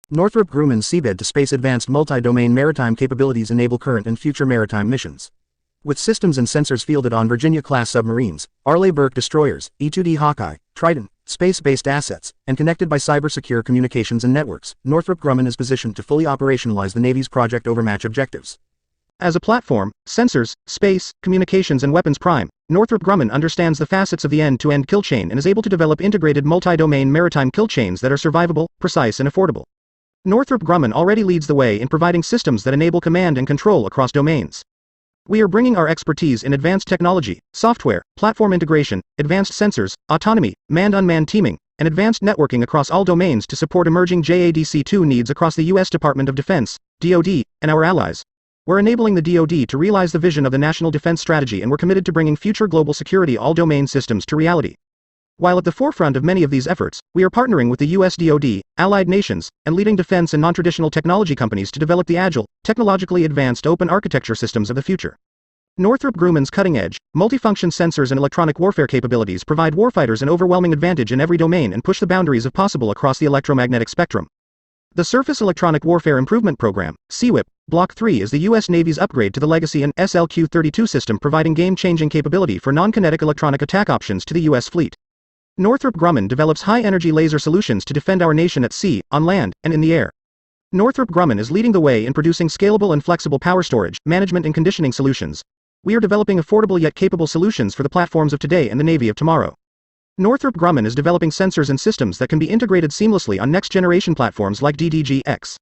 Northrop Grumman's seabed-to-space advanced multi-domain maritime capabilities enable current and future maritime missions. With systems and sensors fielded on Virginia-class submarines, Arleigh-Burke destroyers, E-2D Hawkeye, Trident, space-based assets, and connected by cyber-secure communications and networks, Northrop Grumman is positioned to fully operationalize the Navy's Project Overmatch objectives. As a platform, sensors, space, communications and weapons prime, Northrop Grumman understands the facets of the end-to-end kill chain and is able to develop integrated multi-domain maritime kill chains that are survivable, precise and affordable. Northrop Grumman already leads the way in providing systems that enable command and control across domains. We are bringing our expertise in advanced technology, software, platform integration, advanced sensors, autonomy, manned-unmanned teaming, and advanced networking across all domains to support emerging JADC2 needs across the U.S. Department of Defense, DoD, and our allies. We're enabling the DoD to realize the vision of the National Defense Strategy, and we're committed to bringing future global security all-domain systems to reality. While at the forefront of many of these efforts, we are partnering with the U.S. DoD, allied nations, and leading defense and non-traditional technology companies to develop the agile, technologically advanced open architecture systems of the future. Northrop Grumman's cutting-edge, multifunction sensors and electronic warfare capabilities provide warfighters an overwhelming advantage in every domain and push the boundaries of possible across the electromagnetic spectrum. The Surface Electronic Warfare Improvement Program, SEWIP, Block 3 is the U.S. Navy's upgrade to the legacy and SLQ-32 system, providing game-changing capability for non-kinetic electronic attack options to the U.S. fleet. Northrop Grumman develops high-energy laser solutions to defend our nation at sea, on land, and in the air. Northrop Grumman is leading the way in producing scalable and flexible power storage, management and conditioning solutions. We are developing affordable yet capable solutions for the platforms of today and the Navy of tomorrow. Northrop Grumman is developing sensors and systems that can be integrated seamlessly on next-generation platforms like DDG-X.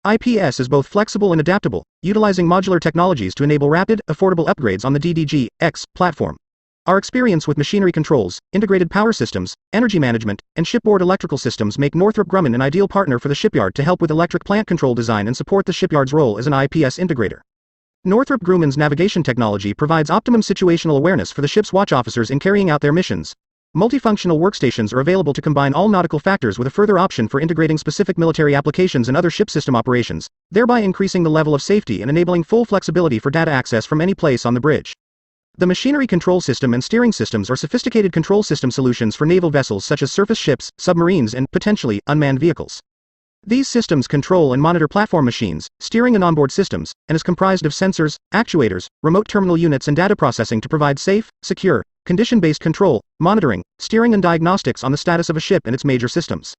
IPS is both flexible and adaptable, utilizing modular technologies to enable rapid, affordable upgrades on the DDG-X platform. Our experience with machinery controls, integrated power systems, energy management, and shipboard electrical systems make Northrop Grumman an ideal partner for the shipyard to help with electric plant control design and support the shipyard's role as an IPS integrator. Northrop Grumman's navigation technology provides optimum situational awareness for the ship's watch officers in carrying out their missions. Multifunctional workstations are available to combine all nautical factors with a further option for integrating specific military applications and other ship system operations, thereby increasing the level of safety and enabling full flexibility for data access from any place on the bridge. The machinery control system and steering systems are sophisticated control system solutions for naval vessels such as surface ships, submarines, and, potentially, unmanned vehicles. These systems control and monitor platform machines, steering and onboard systems, and is comprised of sensors, actuators, remote terminal units and data processing to provide safe, secure, condition-based control, monitoring, steering and diagnostics on the status of a ship and its major systems.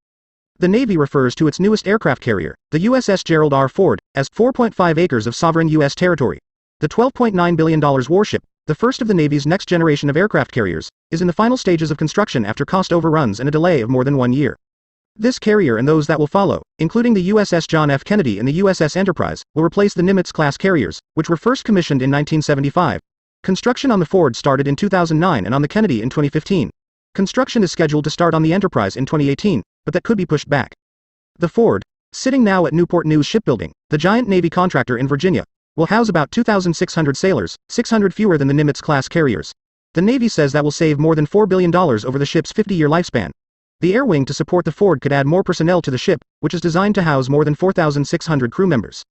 The Navy refers to its newest aircraft carrier, the USS Gerald R. Ford, as 4.5 acres of sovereign U.S. territory. The $12.9 billion warship, the first of the Navy's next generation of aircraft carriers, is in the final stages of construction after cost overruns and a delay of more than 1 year. This carrier and those that will follow, including the USS John F. Kennedy and the USS Enterprise, will replace the Nimitz-class carriers, which were first commissioned in 1975. Construction on the Ford started in 2009 and on the Kennedy in 2015. Construction is scheduled to start on the Enterprise in 2018, but that could be pushed back. The Ford, sitting now at Newport News Shipbuilding, the giant Navy contractor in Virginia, will house about 2,600 sailors, 600 fewer than the Nimitz-class carriers. The Navy says that will save more than $4 billion over the ship's 50-year lifespan. The air wing to support the Ford could add more personnel to the ship, which is designed to house more than 4,600 crew members.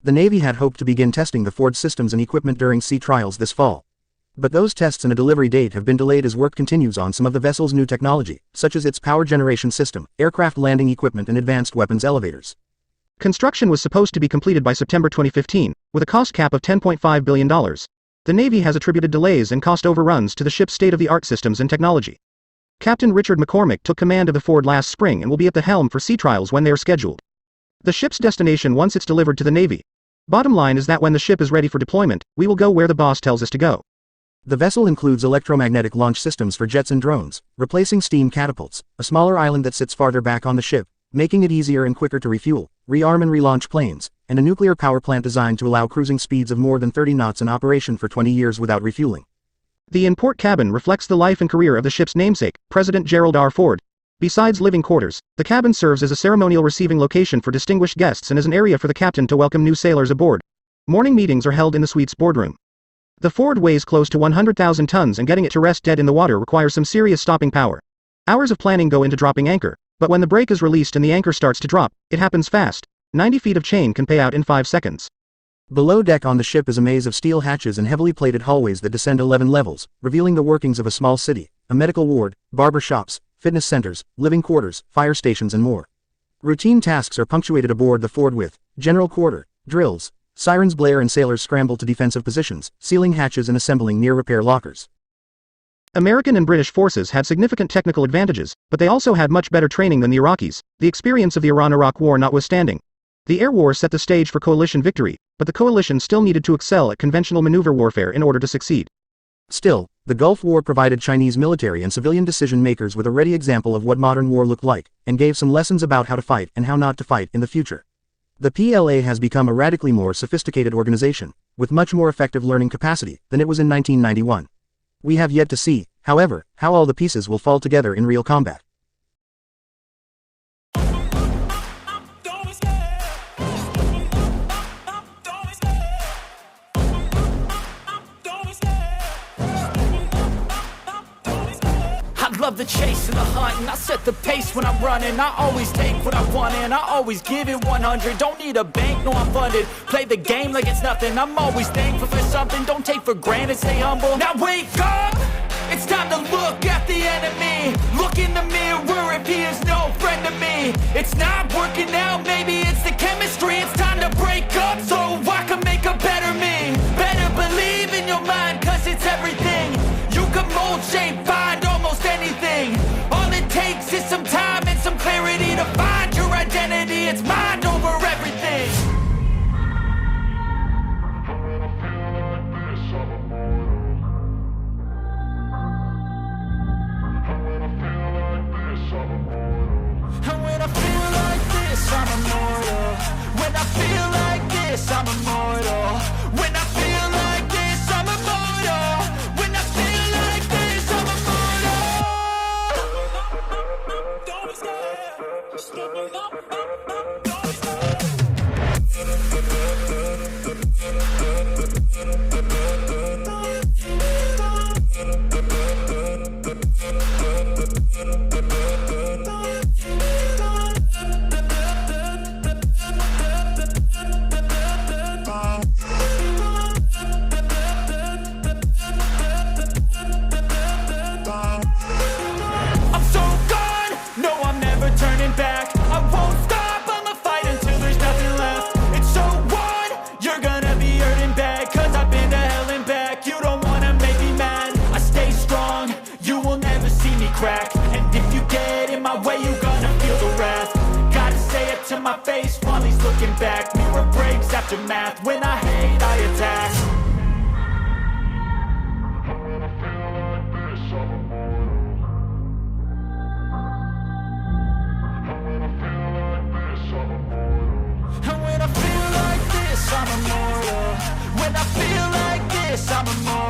The Navy had hoped to begin testing the Ford systems and equipment during sea trials this fall. But those tests and a delivery date have been delayed as work continues on some of the vessel's new technology, such as its power generation system, aircraft landing equipment and advanced weapons elevators. Construction was supposed to be completed by September 2015, with a cost cap of $10.5 billion. The Navy has attributed delays and cost overruns to the ship's state-of-the-art systems and technology. Captain Richard McCormick took command of the Ford last spring and will be at the helm for sea trials when they are scheduled. The ship's destination once it's delivered to the Navy. Bottom line is that when the ship is ready for deployment, we will go where the boss tells us to go. The vessel includes electromagnetic launch systems for jets and drones, replacing steam catapults, a smaller island that sits farther back on the ship, making it easier and quicker to refuel, rearm and relaunch planes, and a nuclear power plant designed to allow cruising speeds of more than 30 knots in operation for 20 years without refueling. The in-port cabin reflects the life and career of the ship's namesake, President Gerald R. Ford. Besides living quarters, the cabin serves as a ceremonial receiving location for distinguished guests and as an area for the captain to welcome new sailors aboard. Morning meetings are held in the suite's boardroom. The Ford weighs close to 100,000 tons and getting it to rest dead in the water requires some serious stopping power. Hours of planning go into dropping anchor, but when the brake is released and the anchor starts to drop, it happens fast. 90 feet of chain can pay out in 5 seconds. Below deck on the ship is a maze of steel hatches and heavily plated hallways that descend 11 levels, revealing the workings of a small city, a medical ward, barber shops, fitness centers, living quarters, fire stations and more. Routine tasks are punctuated aboard the Ford with general quarter, drills, sirens blare and sailors scramble to defensive positions, sealing hatches and assembling near-repair lockers. American and British forces had significant technical advantages, but they also had much better training than the Iraqis, the experience of the Iran-Iraq War notwithstanding. The air war set the stage for coalition victory, but the coalition still needed to excel at conventional maneuver warfare in order to succeed. Still, the Gulf War provided Chinese military and civilian decision-makers with a ready example of what modern war looked like, and gave some lessons about how to fight and how not to fight in the future. The PLA has become a radically more sophisticated organization, with much more effective learning capacity than it was in 1991. We have yet to see, however, how all the pieces will fall together in real combat. I love the chase and the hunt, and I set the pace when I'm running. I always take what I want and I always give it 100. Don't need a bank, no I'm funded. Play the game like it's nothing. I'm always thankful for something. Don't take for granted, stay humble. Now wake up! It's time to look at the enemy. Look in the mirror if he is no friend to me. It's not working out, maybe it's the chemistry. It's time to break up so I can make a better me. Better believe in your mind, cause it's everything. You can mold, shape, find almost anything. All it takes is some time and some clarity to find your identity. It's mind over everything. And when I feel like this, I'm immortal. When I feel like this, I'm immortal. When I feel like this, I'm immortal. When I feel like this, I'm immortal. Don't be scared. Stepping up, don't be scared. Turning back, I won't stop, I'ma fight until there's nothing left. It's so on, you're gonna be hurting bad, cause I've been to hell and back. You don't wanna make me mad, I stay strong, you will never see me crack. And if you get in my way, you're gonna feel the wrath. Gotta say it to my face while he's looking back. Mirror breaks after math, when I hate, I attack. I'm immortal. When I feel like this, I'm immortal.